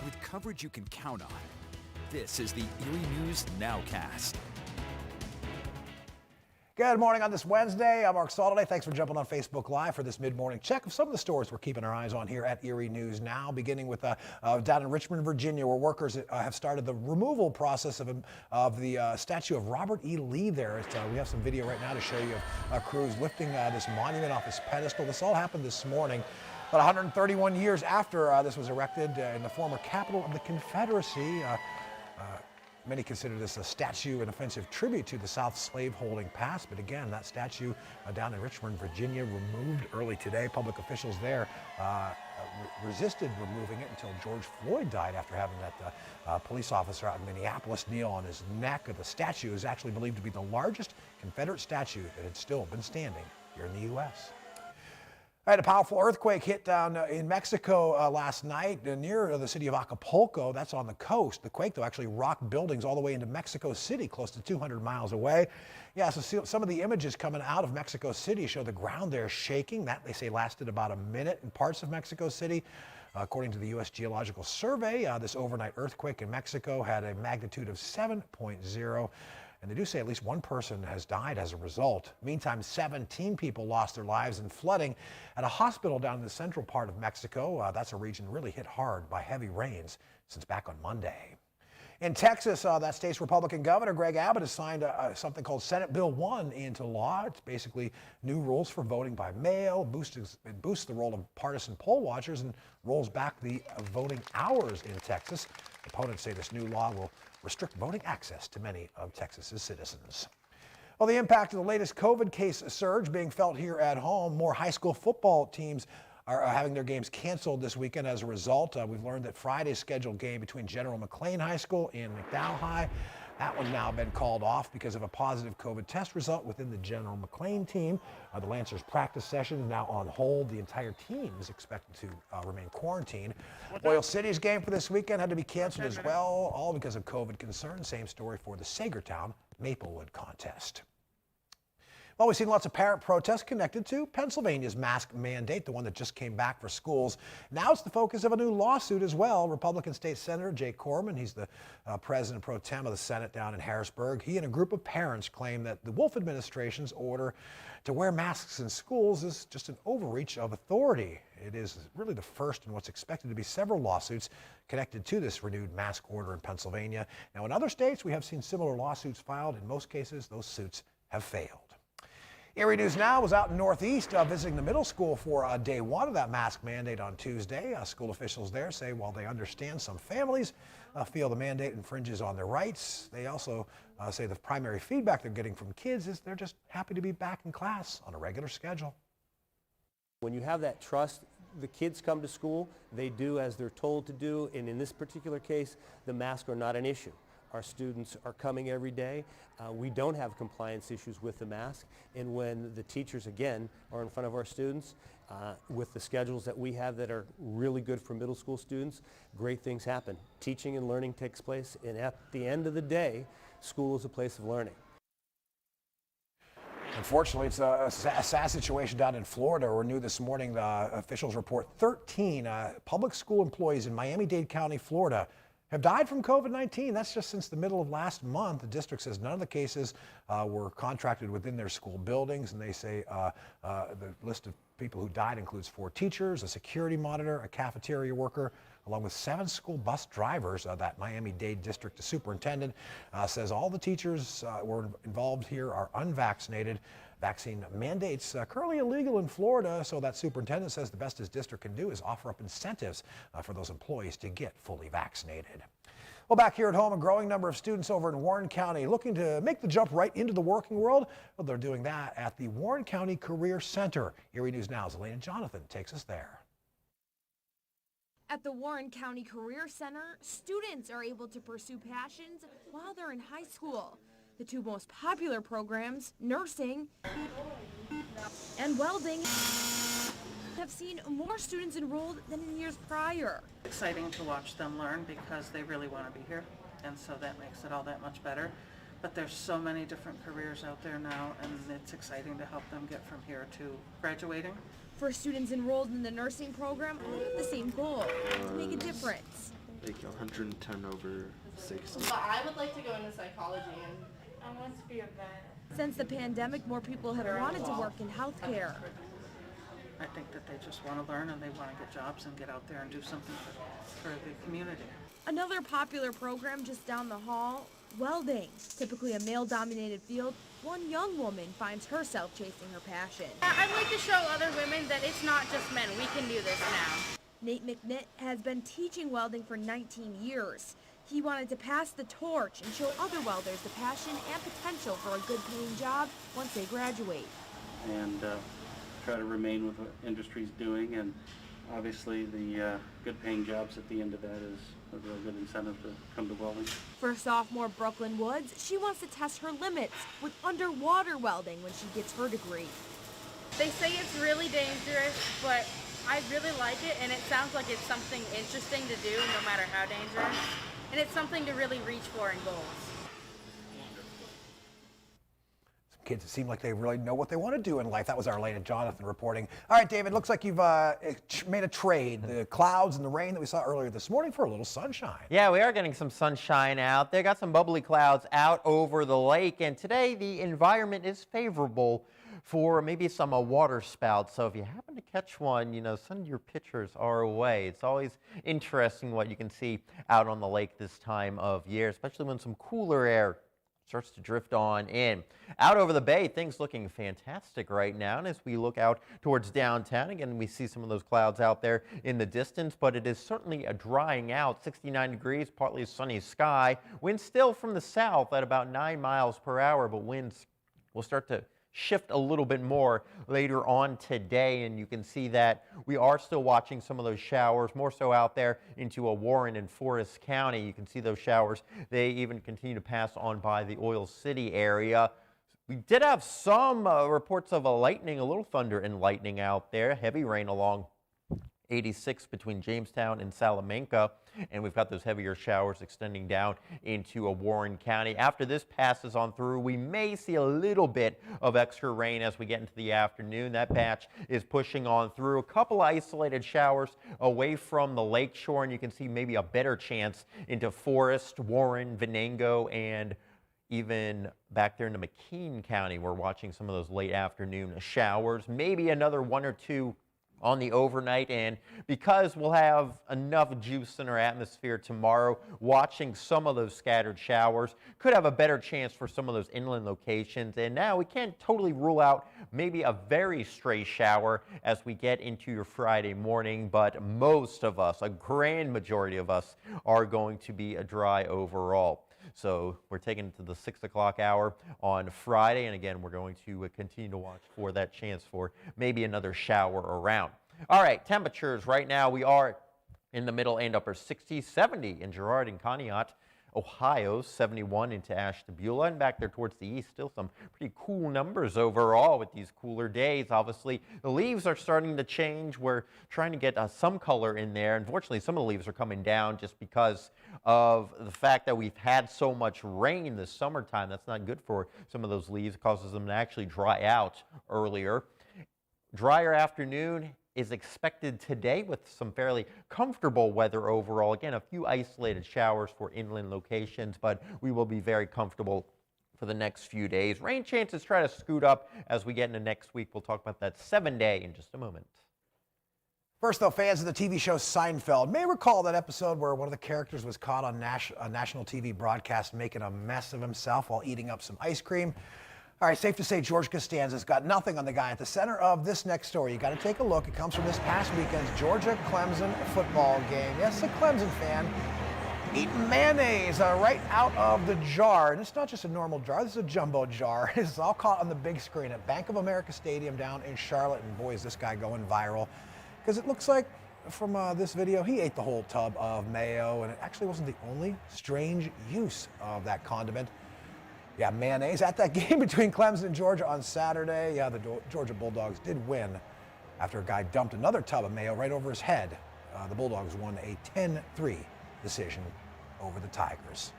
with coverage you can count on. This is the Erie News NOWCAST. Good morning on this Wednesday. I'm Mark Saldaday. Thanks for jumping on Facebook Live for this mid-morning check of some of the stories we're keeping our eyes on here at Erie News Now, beginning with down in Richmond, Virginia, where workers have started the removal process of the statue of Robert E. Lee there. We have some video right now to show you of crews lifting this monument off its pedestal. This all happened this morning, but 131 years after this was erected in the former capital of the Confederacy. Many consider this a statue an offensive tribute to the South slaveholding past, but again, that statue down in Richmond, Virginia, removed early today. Public officials there resisted removing it until George Floyd died after having that police officer out in Minneapolis kneel on his neck. The statue is actually believed to be the largest Confederate statue that had still been standing here in the U.S. A powerful earthquake hit down in Mexico last night near the city of Acapulco. That's on the coast. The quake, though, actually rocked buildings all the way into Mexico City, close to 200 miles away. Yeah, so some of the images coming out of Mexico City show the ground there shaking. That, they say, lasted about a minute in parts of Mexico City. According to the U.S. Geological Survey, this overnight earthquake in Mexico had a magnitude of 7.0. And they do say at least one person has died as a result. Meantime, 17 people lost their lives in flooding at a hospital down in the central part of Mexico. That's a region really hit hard by heavy rains since back on Monday. In Texas, that state's Republican Governor Greg Abbott has signed something called Senate Bill 1 into law. It's basically new rules for voting by mail. It boosts the role of partisan poll watchers and rolls back the voting hours in Texas. Opponents say this new law will restrict voting access to many of Texas's citizens. Well, the impact of the latest COVID case surge being felt here at home. More high school football teams are having their games canceled this weekend as a result. We've learned that Friday's scheduled game between General McLane High School and McDowell High, that one's now been called off because of a positive COVID test result within the General McLane team. The Lancers practice session is now on hold. The entire team is expected to remain quarantined. Oil City's game for this weekend had to be canceled as well, all because of COVID concerns. Same story for the Sagertown Maplewood contest. Well, we've seen lots of parent protests connected to Pennsylvania's mask mandate, the one that just came back for schools. Now it's the focus of a new lawsuit as well. Republican State Senator Jay Corman, he's the president pro tem of the Senate down in Harrisburg. He and a group of parents claim that the Wolf administration's order to wear masks in schools is just an overreach of authority. It is really the first in what's expected to be several lawsuits connected to this renewed mask order in Pennsylvania. Now, in other states, we have seen similar lawsuits filed. In most cases, those suits have failed. Erie News Now was out in Northeast visiting the middle school for day one of that mask mandate on Tuesday. School officials there say while they understand some families feel the mandate infringes on their rights, they also say the primary feedback they're getting from kids is they're just happy to be back in class on a regular schedule. When you have that trust, the kids come to school, they do as they're told to do, and in this particular case, the masks are not an issue. Our students are coming every day. We don't have compliance issues with the mask. And when the teachers, again, are in front of our students, with the schedules that we have that are really good for middle school students, great things happen. Teaching and learning takes place, and at the end of the day, school is a place of learning. Unfortunately, it's a sad situation down in Florida. We're new this morning. Officials report 13 public school employees in Miami-Dade County, Florida, have died from COVID-19. That's just since the middle of last month. The district says none of the cases were contracted within their school buildings, and they say the list of people who died includes 4 teachers, a security monitor, a cafeteria worker, along with 7 school bus drivers. That Miami-Dade district superintendent says all the teachers were involved here are unvaccinated. Vaccine mandates currently illegal in Florida, so that superintendent says the best his district can do is offer up incentives for those employees to get fully vaccinated. Well, back here at home, a growing number of students over in Warren County looking to make the jump right into the working world. Well, they're doing that at the Warren County Career Center. Erie News Now's Elena Jonathan takes us there. At the Warren County Career Center, students are able to pursue passions while they're in high school. The 2 most popular programs, nursing and welding, have seen more students enrolled than in years prior. Exciting to watch them learn because they really want to be here, and so that makes it all that much better. But there's so many different careers out there now, and it's exciting to help them get from here to graduating. For students enrolled in the nursing program, all have the same goal, to make a difference. Like 110 over 60. But I would like to go into psychology and I want to be a vet. Since the pandemic, more people have wanted to work in healthcare. I think that they just want to learn and they want to get jobs and get out there and do something for the community. Another popular program just down the hall, welding. Typically a male-dominated field, one young woman finds herself chasing her passion. I'd like to show other women that it's not just men. We can do this now. Nate McNitt has been teaching welding for 19 years. He wanted to pass the torch and show other welders the passion and potential for a good-paying job once they graduate. And try to remain with what industry's doing, and obviously the good paying jobs at the end of that is a real good incentive to come to welding. For sophomore Brooklyn Woods, she wants to test her limits with underwater welding when she gets her degree. They say it's really dangerous, but I really like it, and it sounds like it's something interesting to do no matter how dangerous. And it's something to really reach for in goals. Some kids seem like they really know what they want to do in life. That was our Elena Jonathan reporting. All right, David, looks like you've made a trade. The clouds and the rain that we saw earlier this morning for a little sunshine. Yeah, we are getting some sunshine out. They got some bubbly clouds out over the lake, and today the environment is favorable for maybe some water spouts. So if you happen to catch one, you know, send your pictures our way. It's always interesting what you can see out on the lake this time of year, especially when some cooler air starts to drift on in. Out over the bay, things looking fantastic right now. And as we look out towards downtown, again, we see some of those clouds out there in the distance, but it is certainly a drying out. 69 degrees, partly sunny sky. Wind still from the south at about 9 miles per hour, but winds will start to shift a little bit more later on today, and you can see that we are still watching some of those showers, more so out there into a Warren and Forest County. You can see those showers. They even continue to pass on by the Oil City area. We did have some reports of a little thunder and lightning out there. Heavy rain along 86 between Jamestown and Salamanca, and we've got those heavier showers extending down into a Warren County. After this passes on through, we may see a little bit of extra rain as we get into the afternoon. That patch is pushing on through. A couple isolated showers away from the lake shore, and you can see maybe a better chance into Forest, Warren, Venango, and even back there into McKean County. We're watching some of those late afternoon showers, maybe another one or two on the overnight, and because we'll have enough juice in our atmosphere tomorrow, watching some of those scattered showers could have a better chance for some of those inland locations. And now we can't totally rule out maybe a very stray shower as we get into your Friday morning, but most of us, a grand majority of us, are going to be a dry overall. So we're taking it to the 6 o'clock hour on Friday, and again, we're going to continue to watch for that chance for maybe another shower around. All right, temperatures right now, we are in the middle and upper 60s, 70 in Girard and Conneaut, Ohio, 71 into Ashtabula, and back there towards the east, still some pretty cool numbers overall with these cooler days. Obviously, the leaves are starting to change. We're trying to get some color in there. Unfortunately, some of the leaves are coming down just because of the fact that we've had so much rain this summertime. That's not good for some of those leaves. It causes them to actually dry out earlier. Drier afternoon is expected today with some fairly comfortable weather overall. Again, a few isolated showers for inland locations, but we will be very comfortable for the next few days. Rain chances try to scoot up as we get into next week. We'll talk about that 7-day in just a moment. First, though, fans of the TV show Seinfeld may recall that episode where one of the characters was caught on a national TV broadcast making a mess of himself while eating up some ice cream. All right, safe to say George Costanza's got nothing on the guy at the center of this next story. You got to take a look. It comes from this past weekend's Georgia-Clemson football game. Yes, a Clemson fan eating mayonnaise right out of the jar. And it's not just a normal jar. This is a jumbo jar. This is all caught on the big screen at Bank of America Stadium down in Charlotte. And boy, is this guy going viral. Because it looks like from this video, he ate the whole tub of mayo. And it actually wasn't the only strange use of that condiment. Yeah, mayonnaise at that game between Clemson and Georgia on Saturday. Yeah, the Georgia Bulldogs did win after a guy dumped another tub of mayo right over his head. The Bulldogs won a 10-3 decision over the Tigers.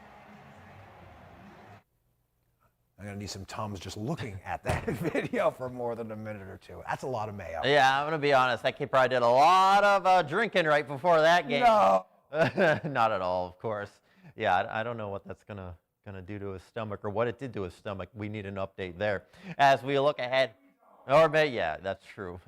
I'm going to need some Tums just looking at that video for more than a minute or two. That's a lot of mayo. Yeah, I'm going to be honest. That kid probably did a lot of drinking right before that game. No. Not at all, of course. Yeah, I don't know what that's gonna do to his stomach or what it did to his stomach. We need an update there. As we look ahead, yeah, that's true.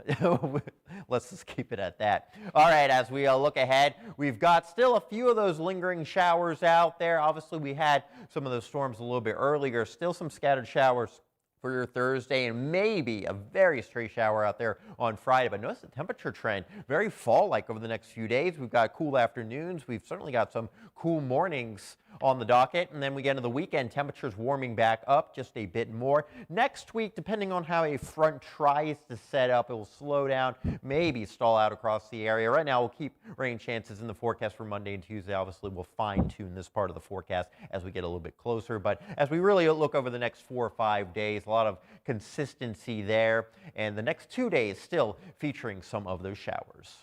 Let's just keep it at that. All right, as we look ahead, we've got still a few of those lingering showers out there. Obviously, we had some of those storms a little bit earlier. Still some scattered showers for your Thursday, and maybe a very stray shower out there on Friday. But notice the temperature trend, very fall-like over the next few days. We've got cool afternoons. We've certainly got some cool mornings on the docket. And then we get into the weekend, temperatures warming back up just a bit more. Next week, depending on how a front tries to set up, it will slow down, maybe stall out across the area. Right now, we'll keep rain chances in the forecast for Monday and Tuesday. Obviously, we'll fine-tune this part of the forecast as we get a little bit closer. But as we really look over the next 4 or 5 days, a lot of consistency there. And the next 2 days still featuring some of those showers.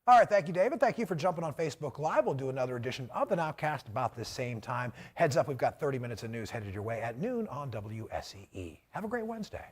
All right, thank you, David. Thank you for jumping on Facebook Live. We'll do another edition of the NOWCAST about this same time. Heads up, we've got 30 minutes of news headed your way at noon on WSEE. Have a great Wednesday.